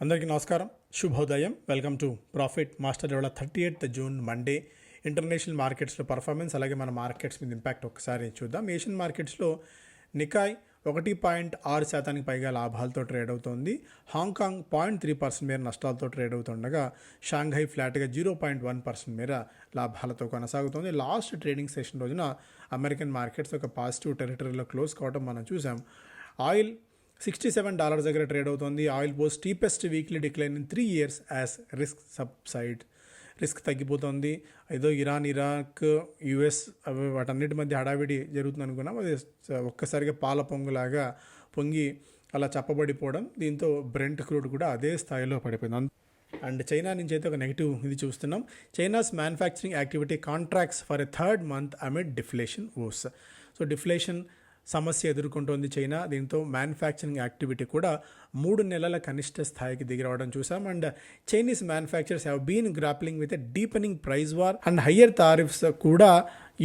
అందరికీ నమస్కారం, శుభోదయం. Welcome to profit master. ఇవాళ 38th జూన్ మండే ఇంటర్నేషనల్ మార్కెట్స్లో పర్ఫార్మెన్స్, అలాగే మన మార్కెట్స్ మీద ఇంపాక్ట్ ఒకసారి చూద్దాం. ఏషియన్ మార్కెట్స్లో నికాయ్ 1.6% పైగా లాభాలతో ట్రేడ్ అవుతోంది. హాంకాంగ్ 0.3% మేర నష్టాలతో ట్రేడ్ అవుతుండగా షాంఘై ఫ్లాట్గా 0.1% మేర లాభాలతో కొనసాగుతోంది. లాస్ట్ ట్రేడింగ్ సెషన్ రోజున అమెరికన్ మార్కెట్స్ ఒక పాజిటివ్ టెరిటరీలో క్లోజ్ కావడం మనం చూసాం. ఆయిల్ $67 దగ్గర ట్రేడ్ అవుతుంది. Oil post steepest weekly decline in 3 years as risk తగ్గిపోతుంది. ఏదో ఇరాన్, ఇరాక్, యుఎస్ వాటన్నిటి మధ్య హడావిడి జరుగుతుంది అనుకున్నాం. అది ఒక్కసారిగా పాల పొంగులాగా పొంగి అలా చప్పబడిపోవడం, దీంతో బ్రెంట్ క్రూడ్ కూడా అదే స్థాయిలో పడిపోయింది. అండ్ చైనా నుంచి అయితే ఒక నెగిటివ్ ఇది చూస్తున్నాం. China's manufacturing activity contracts for a 3rd month amid deflation woes. So deflation సమస్య ఎదుర్కొంటోంది చైనా. దీంతో మ్యానుఫ్యాక్చరింగ్ యాక్టివిటీ కూడా 3 నెలల కనిష్ట స్థాయికి దిగిరావడం చూసాం. And Chinese manufacturers have been grappling with a deepening price war and higher tariffs కూడా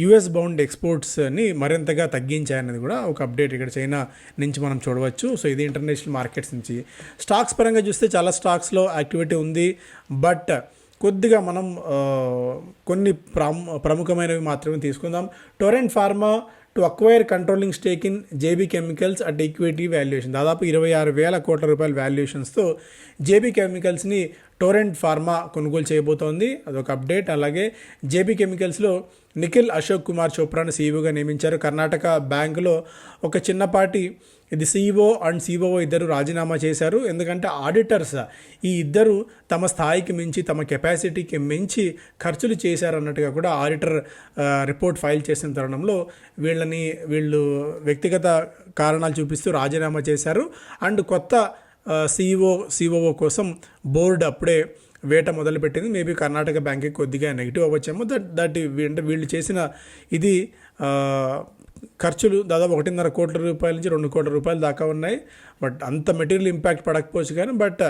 యుఎస్ బౌండ్ ఎక్స్పోర్ట్స్ని మరింతగా తగ్గించాయన్నది కూడా ఒక అప్డేట్ ఇక్కడ చైనా నుంచి మనం చూడవచ్చు. సో ఇది ఇంటర్నేషనల్ మార్కెట్స్ నుంచి. స్టాక్స్ పరంగా చూస్తే చాలా స్టాక్స్లో యాక్టివిటీ ఉంది. బట్ కొద్దిగా మనం కొన్ని ప్రముఖమైనవి మాత్రమే తీసుకుందాం. Torrent pharma to acquire controlling stake in JB chemicals at equity valuation. దాదాపు 26,000 కోట్ల రూపాయల వాల్యుయేషన్స్తో జేబీ కెమికల్స్ని టొరెంట్ ఫార్మా కొనుగోలు చేయబోతోంది. అదొక అప్డేట్. అలాగే జేబీ కెమికల్స్లో నిఖిల్ అశోక్ కుమార్ చోప్రాను సీఈఓగా నియమించారు. కర్ణాటక బ్యాంకులో ఒక చిన్నపాటి ఇది సీఈఓ అండ్ సిఓఓ ఇద్దరు రాజీనామా చేశారు. ఎందుకంటే ఆడిటర్స్ ఈ ఇద్దరు తమ స్థాయికి మించి, తమ కెపాసిటీకి మించి ఖర్చులు చేశారన్నట్టుగా కూడా ఆడిటర్ రిపోర్ట్ ఫైల్ చేసిన తరుణంలో వీళ్ళు వ్యక్తిగత కారణాలు చూపిస్తూ రాజీనామా చేశారు. అండ్ కొత్త సిఓఓ కోసం బోర్డు అప్పుడే వేట మొదలుపెట్టింది. మేబీ కర్ణాటక బ్యాంక్కి కొద్దిగా నెగిటివ్ అవ్వచ్చేమో. అంటే వీళ్ళు చేసిన ఇది ఖర్చులు దాదాపు 1.5 కోట్ల రూపాయల నుంచి 2 కోట్ల రూపాయల దాకా ఉన్నాయి. బట్ అంత మెటీరియల్ ఇంపాక్ట్ పడకపోవచ్చు కానీ బట్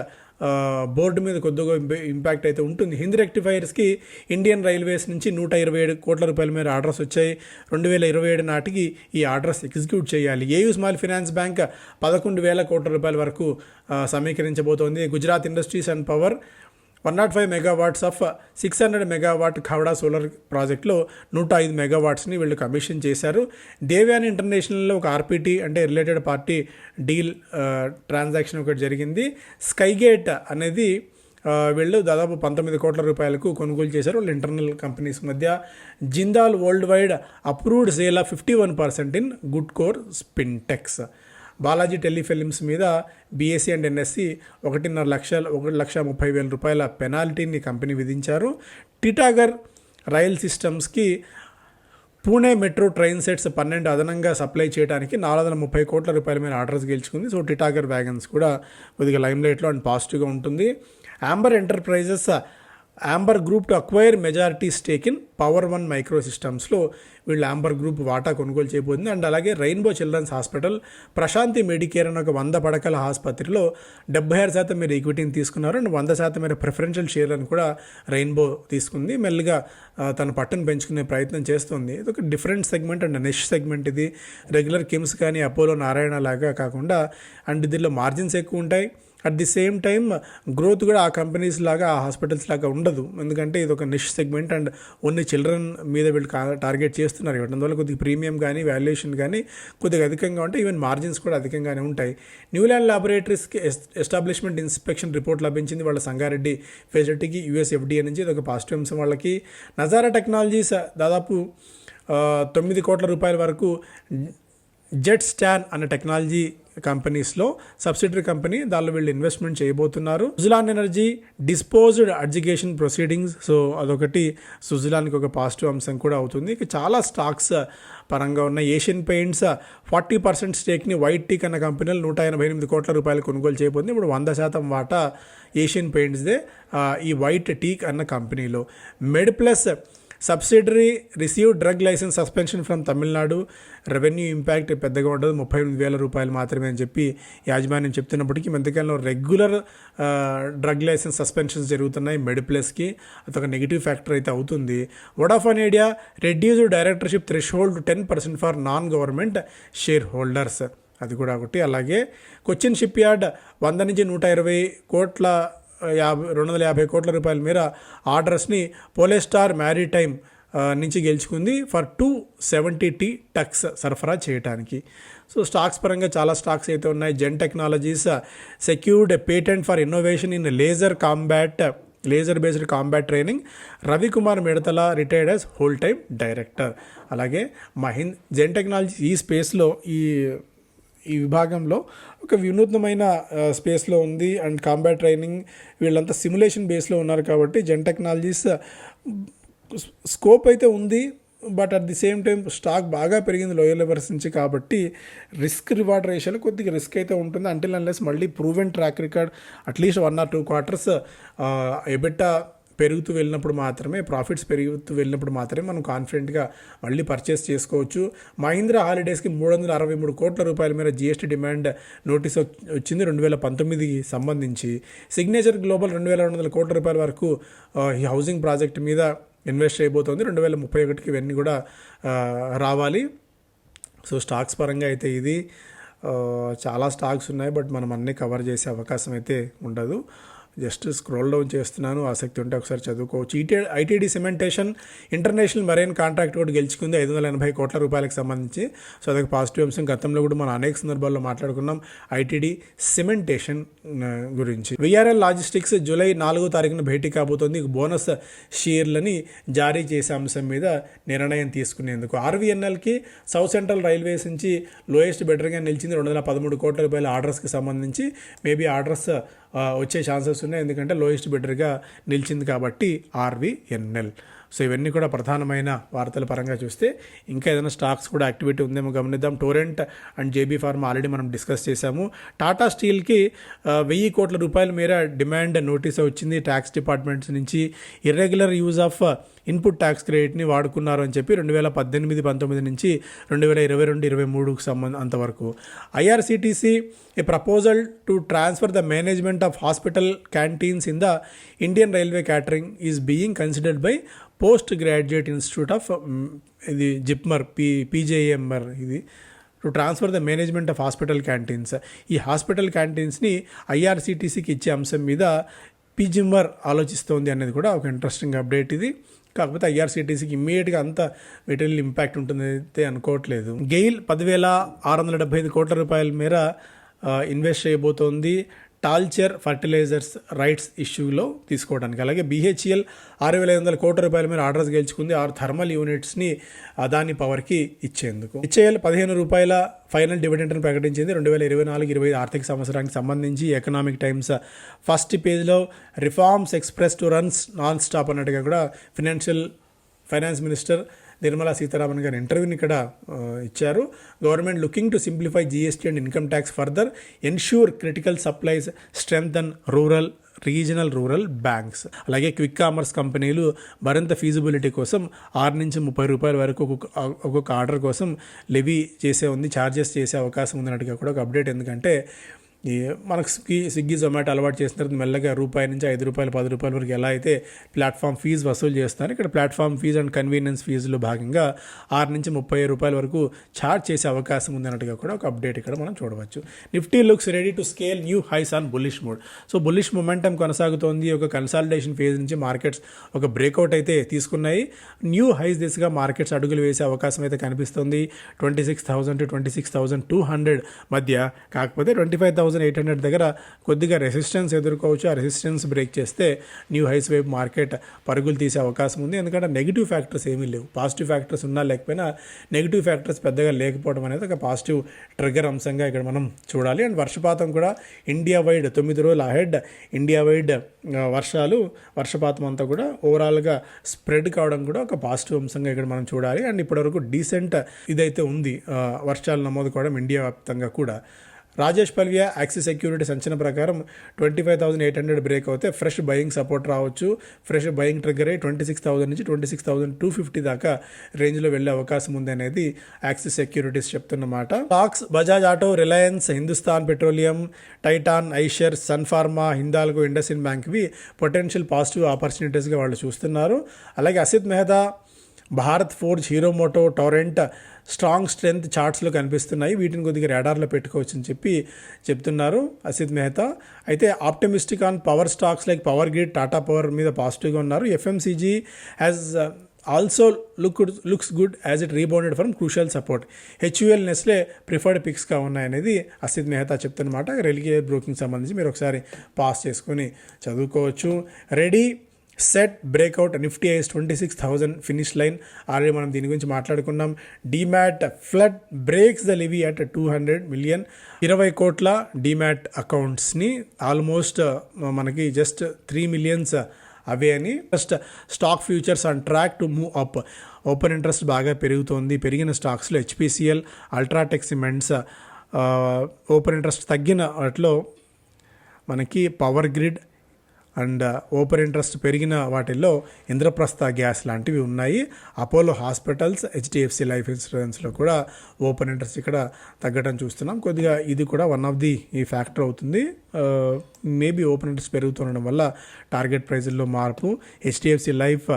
బోర్డు మీద కొద్దిగా ఇంపాక్ట్ అయితే ఉంటుంది. హిందీ రెక్టిఫైర్స్కి ఇండియన్ రైల్వేస్ నుంచి 127 కోట్ల రూపాయల మేర ఆర్డర్స్ వచ్చాయి. 2027 నాటికి ఈ ఆర్డర్స్ ఎగ్జిక్యూట్ చేయాలి. ఏయూ స్మాల్ ఫైనాన్స్ బ్యాంక్ 11,000 కోట్ల రూపాయల వరకు సమీకరించబోతోంది. Gujarat industries and power 105 megawatts of 600 megawatt Khavda solar ప్రాజెక్ట్లో 105 megawattsని వీళ్ళు కమిషన్ చేశారు. దేవ్యాని ఇంటర్నేషనల్లో ఒక ఆర్పిటి అంటే రిలేటెడ్ పార్టీ డీల్ ట్రాన్సాక్షన్ ఒకటి జరిగింది. స్కైగేట్ అనేది వీళ్ళు దాదాపు 19 కోట్ల రూపాయలకు కొనుగోలు చేశారు. వాళ్ళు ఇంటర్నల్ కంపెనీస్ మధ్య. Jindal world wide approved sale of 51% in Good Core Spintex. Balaji Telefilms మీద బీఎస్సీ అండ్ ఎన్ఎస్సీ 1,30,000 రూపాయల పెనాల్టీని కంపెనీ విధించారు. టిటాగర్ రైల్ సిస్టమ్స్కి పూణే మెట్రో ట్రైన్ సెట్స్ 12 అదనంగా సప్లై చేయడానికి 430 కోట్ల రూపాయల మీద ఆర్డర్స్ గెలుచుకుంది. సో టిటాగర్ వ్యాగన్స్ కూడా కొద్దిగా లైమ్లైట్లో అండ్ పాజిటివ్గా ఉంటుంది. Amber group to acquire majority stake in power one micro సిస్టమ్స్లో వీళ్ళు యాంబర్ గ్రూప్ వాటా కొనుగోలు చేయబోతుంది. అండ్ అలాగే rainbow children's hospital, Prashanti medicare అని ఒక 100 పడకల ఆసుపత్రిలో 76% మీరు ఈక్విటీని తీసుకున్నారు. అండ్ 100% మీరు ప్రిఫరెన్షియల్ షేర్లను కూడా రెయిన్బో తీసుకుంది. మెల్లిగా తన పట్టును పెంచుకునే ప్రయత్నం చేస్తుంది. ఇది ఒక డిఫరెంట్ సెగ్మెంట్ అండ్ నిష్ సెగ్మెంట్. ఇది రెగ్యులర్ కిమ్స్ కానీ అపోలో నారాయణ లాగా కాకుండా అండ్ దీనిలో మార్జిన్స్ ఎక్కువ ఉంటాయి. At the same time growth కూడా ఆ కంపెనీస్ లాగా, ఆ హాస్పిటల్స్ లాగా ఉండదు. ఎందుకంటే ఇది ఒక నిష్ సెగ్మెంట్ అండ్ ఓన్లీ చిల్డ్రన్ మీద వీళ్ళు టార్గెట్ చేస్తున్నారు. అందువల్ల కొద్దిగా ప్రీమియం కానీ వాల్యుయేషన్ కానీ కొద్దిగా అధికంగా ఉంటాయి. ఈవెన్ మార్జిన్స్ కూడా అధికంగానే ఉంటాయి. న్యూలాండ్ ల్యాబొరేటరీస్కి ఎస్టాబ్లిష్మెంట్ ఇన్స్పెక్షన్ రిపోర్ట్ లభించింది వాళ్ళ సంగారెడ్డి ఫెసిలిటీకి యుఎస్ ఎఫ్డిఏ నుంచి. ఇది ఒక పాజిటివ్ అంశం వాళ్ళకి. నజారా టెక్నాలజీస్ దాదాపు 9 కోట్ల రూపాయల వరకు జెట్ స్టాన్ అనే టెక్నాలజీ కంపెనీస్లో సబ్సిడరీ కంపెనీ, దానిలో వీళ్ళు ఇన్వెస్ట్మెంట్ చేయబోతున్నారు. Suzlon energy disposed adjudication proceedings. So అదొకటి సుజలాన్కి ఒక పాజిటివ్ అంశం కూడా అవుతుంది. ఇక చాలా స్టాక్స్ పరంగా ఉన్న ఏషియన్ పెయింట్స్ 40% స్టేక్ని వైట్ టీక్ అన్న కంపెనీలు 188 కోట్ల రూపాయలు కొనుగోలు చేయబోతుంది. ఇప్పుడు 100% వాటా ఏషియన్ పెయింట్స్దే ఈ వైట్ టీక్ అన్న కంపెనీలో. Med plus subsidiary receive drug licence suspension from Tamil Nadu. Revenue impact పెద్దగా ఉండదు, 38,000 రూపాయలు మాత్రమే అని చెప్పి యాజమాన్యం చెప్తున్నప్పటికీ మధ్యకాలంలో రెగ్యులర్ డ్రగ్ లైసెన్స్ సస్పెన్షన్స్ జరుగుతున్నాయి మెడిప్లస్కి. అదొక నెగిటివ్ ఫ్యాక్టర్ అయితే అవుతుంది. Vodafone idea reduced directorship thresh hold 10% for non government share holders. అది కూడా ఒకటి. అలాగే కొచ్చిన్ షిప్ యార్డ్ 100 నుంచి 120 కోట్ల 250 కోట్ల రూపాయల మేర ఆర్డర్స్ని పోలెస్టార్ మ్యారిటైమ్ నుంచి గెలుచుకుంది ఫర్ 270 టక్స్ సరఫరా చేయడానికి. సో స్టాక్స్ పరంగా చాలా స్టాక్స్ అయితే ఉన్నాయి. Zen technologies secured patent for innovation in laser based combat training. Ravikumar Midathala retired as whole time director. అలాగే జెన్ టెక్నాలజీ ఈ స్పేస్లో ఈ విభాగంలో ఒక వినూత్నమైన స్పేస్లో ఉంది. అండ్ కాంబాట్ ట్రైనింగ్ వీళ్ళంతా సిమ్యులేషన్ బేస్లో ఉన్నారు కాబట్టి జెన్ టెక్నాలజీస్ స్కోప్ అయితే ఉంది. But at the same time stock బాగా పెరిగింది లోయర్ లెవెల్స్ నుంచి కాబట్టి రిస్క్ రివార్డ్ రేషియోలో కొద్దిగా రిస్క్ అయితే ఉంటుంది. అంటిల్ అన్లెస్ మళ్ళీ proven track record at least 1 or 2 quarters EBITDA పెరుగుతూ వెళ్ళినప్పుడు మాత్రమే, ప్రాఫిట్స్ పెరుగుతూ వెళ్ళినప్పుడు మాత్రమే మనం కాన్ఫిడెంట్గా మళ్ళీ పర్చేస్ చేసుకోవచ్చు. మహీంద్రా హాలిడేస్కి 363 కోట్ల రూపాయల మేర GST డిమాండ్ నోటీస్ వచ్చింది 2019కి సంబంధించి. సిగ్నేచర్ గ్లోబల్ 2200 కోట్ల రూపాయల వరకు ఈ హౌసింగ్ ప్రాజెక్ట్ మీద ఇన్వెస్ట్ చేయబోతోంది. 2031కి ఇవన్నీ కూడా రావాలి. సో స్టాక్స్ పరంగా అయితే ఇది చాలా స్టాక్స్ ఉన్నాయి, బట్ మనం అన్నీ కవర్ చేసే అవకాశం అయితే ఉండదు. జస్ట్ స్క్రోల్ డౌన్ చేస్తున్నాను, ఆసక్తి ఉంటే ఒకసారి చదువుకోవచ్చు. ITD cementation international marine contract కూడా గెలుచుకుంది 580 కోట్ల రూపాయలకు సంబంధించి. సో అదొక పాజిటివ్ అంశం. గతంలో కూడా మనం అనేక సందర్భాల్లో మాట్లాడుకున్నాం ఐటీడీ సిమెంటేషన్ గురించి. విఆర్ఎల్ లాజిస్టిక్స్ జూలై 4వ తారీఖున భేటీ కాబోతోంది. బోనస్ షేర్లని జారీ చేసే అంశం మీద నిర్ణయం తీసుకునేందుకు. ఆర్వీఎన్ఎల్కి సౌత్ సెంట్రల్ రైల్వేస్ నుంచి లోయెస్ట్ బెటర్గా నిలిచింది 213 కోట్ల రూపాయల ఆర్డర్స్కి సంబంధించి. మేబీ ఆర్డర్స్ వచ్చే ఛాన్సెస్ ఉన్నాయి, ఎందుకంటే లోయెస్ట్ బిడ్డర్గా నిలిచింది కాబట్టి ఆర్వీఎన్ఎల్. సో ఇవన్నీ కూడా ప్రధానమైన వార్తల పరంగా చూస్తే ఇంకా ఏదైనా స్టాక్స్ కూడా యాక్టివిటీ ఉందేమో గమనిద్దాం. Torrent and JB pharma already మనం డిస్కస్ చేశాము. టాటా స్టీల్కి 1000 కోట్ల రూపాయల మేర డిమాండ్ నోటీస్ వచ్చింది ట్యాక్స్ డిపార్ట్మెంట్స్ నుంచి. Irregular use of input tax క్రెడిట్ని వాడుకున్నారు అని చెప్పి 2018-19 నుంచి 2022-23 అంతవరకు. IRCTC a proposal to transfer the management of hospital canteens in the Indian railway catering is being considered by post graduate institute of ఇది జిప్మర్ పీజేఎంఆర్ ఇది to transfer the management of hospital canteens. ఈ హాస్పిటల్ క్యాంటీన్స్ని ఐఆర్సిటీసీకి ఇచ్చే అంశం మీద పీజిమ్మర్ ఆలోచిస్తోంది అనేది కూడా ఒక ఇంట్రెస్టింగ్ అప్డేట్ ఇది. కాకపోతే ఐఆర్సిటీసీకి ఇమ్మీడియట్గా అంత మెటీరియల్ ఇంపాక్ట్ ఉంటుంది అయితే అనుకోవట్లేదు. గెయిల్ 10,675 కోట్ల రూపాయల మేర ఇన్వెస్ట్ చేయబోతోంది టాల్చర్ ఫర్టిలైజర్స్ రైట్స్ ఇష్యూలో తీసుకోవడానికి. అలాగే BHEL 6,500 కోట్ల రూపాయల మీద ఆర్డర్స్ గెలుచుకుంది 6 థర్మల్ యూనిట్స్ని అదాని పవర్కి ఇచ్చేందుకు. HAL 15 రూపాయల ఫైనల్ డివిడెండ్ని ప్రకటించింది 2024-25 ఆర్థిక సంవత్సరానికి సంబంధించి. ఎకనామిక్ టైమ్స్ ఫస్ట్ పేజ్లో reforms express to runs non stop అన్నట్టుగా కూడా ఫైనాన్స్ మినిస్టర్ నిర్మలా సీతారామన్ గారి ఇంటర్వ్యూని ఇక్కడ ఇచ్చారు. Government looking to simplify GST and income tax further, ensure critical supplies, strengthen regional rural banks. అలాగే క్విక్ కామర్స్ కంపెనీలు మరింత ఫీజిబిలిటీ కోసం 6 నుంచి 30 రూపాయల వరకు ఒక్కొక్క ఆర్డర్ కోసం లెవీ ఛార్జెస్ చేసే అవకాశం ఉందన్నట్టుగా కూడా ఒక అప్డేట్. ఎందుకంటే మనకు స్విగ్గీ జొమాటో అలవాటు చేసిన తర్వాత మెల్లగా రూపాయి నుంచి 5 రూపాయలు 10 రూపాయల వరకు ఎలా అయితే ప్లాట్ఫామ్ ఫీజు వసూలు చేస్తున్నారు, ఇక్కడ ప్లాట్ఫామ్ ఫీజు అండ్ కన్వీనియన్స్ ఫీజులో భాగంగా 6 నుంచి 30 రూపాయల వరకు ఛార్జ్ చేసే అవకాశం ఉందన్నట్టుగా కూడా ఒక అప్డేట్ ఇక్కడ మనం చూడవచ్చు. Nifty looks ready to scale new highs on bullish mode. So bullish momentum కొనసాగుతోంది. ఒక కన్సాలిడేషన్ ఫేజ్ నుంచి మార్కెట్స్ ఒక బ్రేక్అవుట్ అయితే తీసుకున్నాయి. న్యూ హైస్ దిశగా మార్కెట్స్ అడుగులు వేసే అవకాశం అయితే కనిపిస్తుంది 26,000 to 26,200 మధ్య. కాకపోతే 25,800 దగ్గర కొద్దిగా రెసిస్టెన్స్ ఎదుర్కోవచ్చు. ఆ రెసిస్టెన్స్ బ్రేక్ చేస్తే న్యూ హైస్ వైపు మార్కెట్ పరుగులు తీసే అవకాశం ఉంది. ఎందుకంటే నెగిటివ్ ఫ్యాక్టర్స్ ఏమీ లేవు. పాజిటివ్ ఫ్యాక్టర్స్ ఉన్నా లేకపోయినా నెగిటివ్ ఫ్యాక్టర్స్ పెద్దగా లేకపోవడం అనేది ఒక పాజిటివ్ ట్రిగ్గర్ అంశంగా ఇక్కడ మనం చూడాలి. అండ్ వర్షపాతం కూడా ఇండియా వైడ్ 9 రోజులు అహెడ్ ఇండియా వైడ్ వర్షపాతం అంతా కూడా ఓవరాల్గా స్ప్రెడ్ కావడం కూడా ఒక పాజిటివ్ అంశంగా ఇక్కడ మనం చూడాలి. అండ్ ఇప్పటివరకు డీసెంట్ ఇదైతే ఉంది వర్షాలు నమోదు కావడం ఇండియా వ్యాప్తంగా కూడా. రాజేష్ పల్వియా యాక్సిస్ సెక్యూరిటీస్ అంచనా ప్రకారం 25,800 బ్రేక్ అవుతే ఫ్రెష్ బయింగ్ సపోర్ట్ రావచ్చు. ఫ్రెష్ బయింగ్ ట్రిగ్గర్ అయ్యి 26,000 నుంచి 26,250 దాకా రేంజ్లో వెళ్ళే అవకాశం ఉంది అనేది యాక్సిస్ సెక్యూరిటీస్ చెప్తున్నమాట. Stocks Bajaj auto, Reliance, Hindustan petroleum, Titan, Eicher, Sun pharma, Hindalco, IndusInd బ్యాంక్వి పొటెన్షియల్ పాజిటివ్ ఆపర్చునిటీస్గా వాళ్ళు చూస్తున్నారు. అలాగే Asit Mehta, Bharat forge, Hero moto, Torrent, strong strength చార్ట్స్లో కనిపిస్తున్నాయి, వీటిని కొద్దిగా రాడార్లో పెట్టుకోవచ్చు అని చెప్తున్నారు అసిత్ మెహతా. అయితే optimistic on power stocks like power grid, Tata power మీద పాజిటివ్గా ఉన్నారు. FMCG has also looks good as it rebounded from crucial support. HUL, Nestle preferred పిక్స్గా ఉన్నాయనేది అసిత్ మెహతా చెప్తున్నమాట. రెలిగేర్ బ్రోకింగ్ సంబంధించి మీరు ఒకసారి పాస్ చేసుకొని చదువుకోవచ్చు. Ready set breakout, Nifty is 26,000 finish line. Already మనం దీని గురించి మాట్లాడుకున్నాం. Demat flood breaks the levee at 200 million. 20 కోట్ల డీమ్యాట్ అకౌంట్స్ని ఆల్మోస్ట్ మనకి జస్ట్ 3 మిలియన్స్ అవే అని. First stock futures on track to move up. Open interest బాగా పెరుగుతోంది. పెరిగిన స్టాక్స్లో HPCL, UltraTech cements. Open interest తగ్గిన వాటిలో మనకి power grid and open interest పెరిగిన వాటిల్లో ఇంద్రప్రస్థ గ్యాస్ లాంటివి ఉన్నాయి. అపోలో హాస్పిటల్స్, హెచ్డిఎఫ్సి లైఫ్ ఇన్సూరెన్స్లో కూడా ఓపెన్ ఇంట్రెస్ట్ ఇక్కడ తగ్గడం చూస్తున్నాం. కొద్దిగా ఇది కూడా వన్ ఆఫ్ ది ఈ ఫ్యాక్టర్ అవుతుంది. మేబీ ఓపెన్ ఇంట్రెస్ట్ పెరుగుతుండడం వల్ల టార్గెట్ ప్రైజుల్లో మార్పు. HDFC life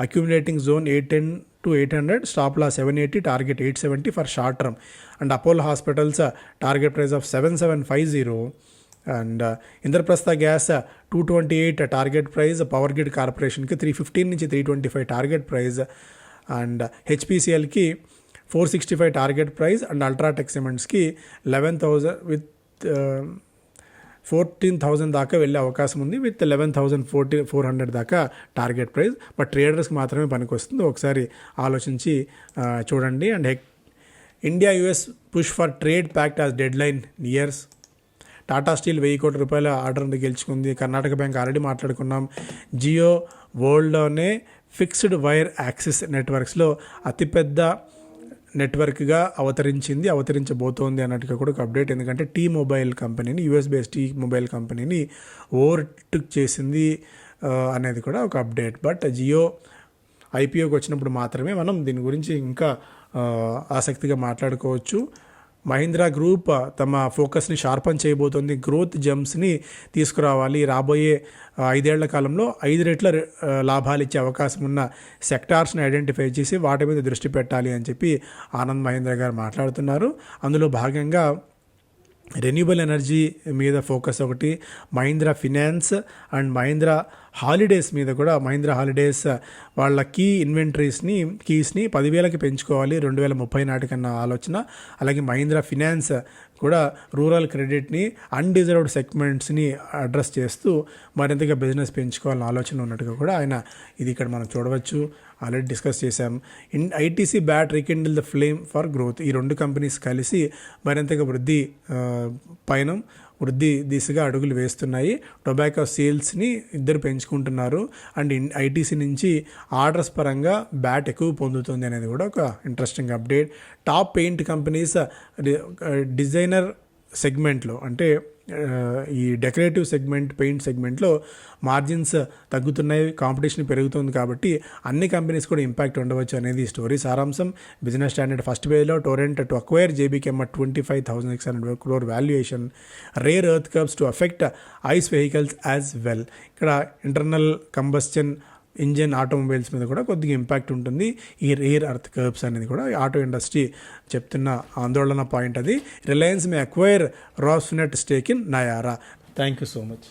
accumulating zone 810 to 800, stop loss 780, target 870 for short term. And Apollo hospitals target price of 7750 and Indraprastha gas 228 target price. Power grid కార్పొరేషన్కి 315 నుంచి 325 target price. And హెచ్పిసిఎల్కి 465 target price. And UltraTech సిమెంట్స్కి 11,000 with 14,000 దాకా వెళ్ళే అవకాశం ఉంది, with 11,400 దాకా target price. But ట్రేడర్స్కి మాత్రమే పనికి వస్తుంది, ఒకసారి ఆలోచించి చూడండి. And India US push for trade pact as dead line nears. Tata steel 1,000 కోట్ల రూపాయల ఆర్డర్ని గెలుచుకుంది. కర్ణాటక బ్యాంక్ ఆల్రెడీ మాట్లాడుకున్నాం. జియో వరల్డ్లోనే ఫిక్స్డ్ వైర్ యాక్సెస్ నెట్వర్క్స్లో అతిపెద్ద నెట్వర్క్గా అవతరించబోతోంది అన్నట్టుగా కూడా ఒక అప్డేట్. ఎందుకంటే టీ మొబైల్ కంపెనీని, యూఎస్ బేస్డ్ టీ మొబైల్ కంపెనీని ఓవర్టేక్ చేసింది అనేది కూడా ఒక అప్డేట్. బట్ జియో ఐపీఓకి వచ్చినప్పుడు మాత్రమే మనం దీని గురించి ఇంకా ఆసక్తిగా మాట్లాడుకోవచ్చు. మహీంద్రా గ్రూప్ తమ ఫోకస్ని షార్పన్ చేయబోతోంది. గ్రోత్ జంప్స్ని తీసుకురావాలి. రాబోయే 5 ఏళ్ల కాలంలో 5 రెట్ల లాభాలు ఇచ్చే అవకాశం ఉన్న సెక్టార్స్ని ఐడెంటిఫై చేసి వాటి మీద దృష్టి పెట్టాలి అని చెప్పి ఆనంద్ మహీంద్రా గారు మాట్లాడుతున్నారు. అందులో భాగంగా రెన్యూబుల్ ఎనర్జీ మీద ఫోకస్ ఒకటి, Mahindra finance and Mahindra holidays మీద కూడా. మహీంద్రా హాలిడేస్ వాళ్ళ కీస్ని 10,000కి పెంచుకోవాలి 2030 నాటికన్నా ఆలోచన. అలాగే మహీంద్రా ఫినాన్స్ కూడా రూరల్ క్రెడిట్ని, అన్డిజర్వ్డ్ సెగ్మెంట్స్ని అడ్రస్ చేస్తూ మరింతగా బిజినెస్ పెంచుకోవాలని ఆలోచన ఉన్నట్టుగా కూడా ఆయన ఇది ఇక్కడ మనం చూడవచ్చు. ఆల్రెడీ డిస్కస్ చేశాం. ITC bat rekindle the flame for growth. ఈ 2 కంపెనీస్ కలిసి మరింతగా వృద్ధి దిశగా అడుగులు వేస్తున్నాయి. టొబాకో సేల్స్ని ఇద్దరు పెంచుకుంటున్నారు. అండ్ ఐటీసీ నుంచి ఆర్డర్స్ పరంగా బ్యాట్ ఎక్కువ పొందుతుంది అనేది కూడా ఒక interesting update. Top paint companies designer సెగ్మెంట్లో, అంటే ఈ డెకరేటివ్ సెగ్మెంట్, పెయింట్ సెగ్మెంట్లో మార్జిన్స్ తగ్గుతున్నాయి, కాంపిటీషన్ పెరుగుతుంది. కాబట్టి అన్ని కంపెనీస్ కూడా ఇంపాక్ట్ ఉండవచ్చు అనేది ఈ స్టోరీ సారాంశం. బిజినెస్ స్టాండర్డ్ ఫస్ట్ పేజ్లో Torrent to acquire JB Chem at 25,600 crore valuation. Rare earth curbs to affect ICE vehicles as well. ఇక్కడ ఇంటర్నల్ కంబస్షన్ ఇంజన్ ఆటోమొబైల్స్ మీద కూడా కొద్దిగా ఇంపాక్ట్ ఉంటుంది ఈ రేర్ ఎర్త్ కర్బ్స్ అనేది కూడా. ఆటో ఇండస్ట్రీ చెప్తున్న ఆందోళన పాయింట్ అది. Reliance may acquire Rosneft stake in Nayara. Thank you so much.